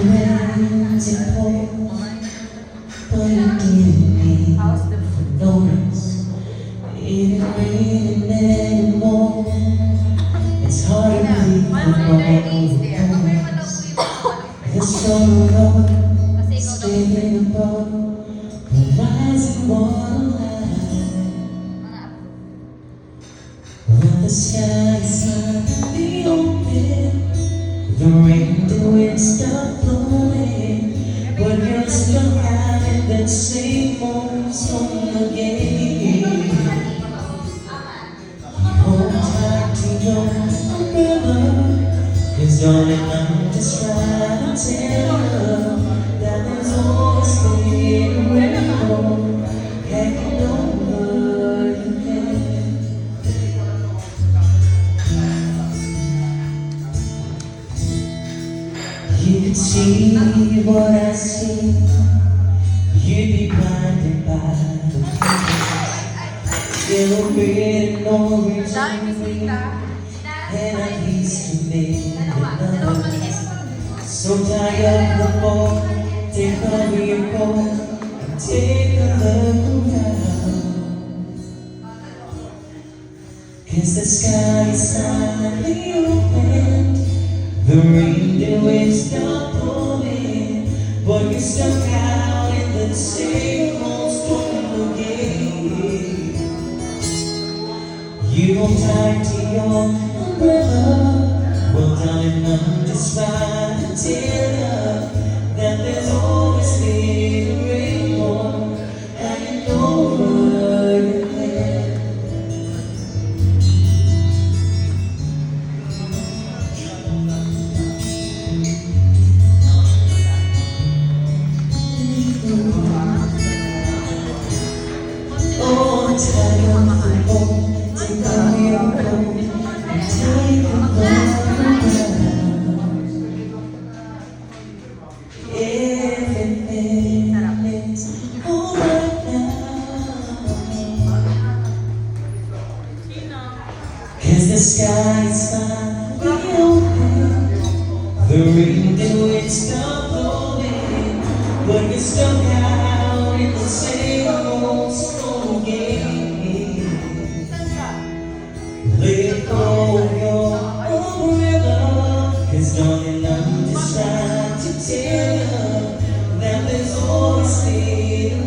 winds and pour, but it didn't mean no rest. It ain't raining anymore. It's hard to believe the moments. The sorrow staying above the rising waterline. When the sky is finally open, the rain and wind stop blowing, but you're stuck out in that same old storm again. Hold tight to your umbrella, 'cause darling, I'm just trying to tell you that there's always been a rainbow hanging over your head. You can see what I see, you'd be blinded by the yellow, red, and orange and at least to make it love. So tie up the ball, take over your coat, and take a look around. 'Cause the sky is finally open, the rain and wind stop blowing, but you're stuck out in the same old storm again. You hold tight to your umbrella, well darling, I'm just trying to tell you that there's always been a rainbow hanging over your head. Oh, tie up the boat, take out your coat, and take a look around. Everything is alright now, 'cause the sky is finally open, the rain and wind stop blowing, but you're stuck out in the same old storm again. Let go of your umbrella, 'cause darling, I'm just trying to tell you that there's always been a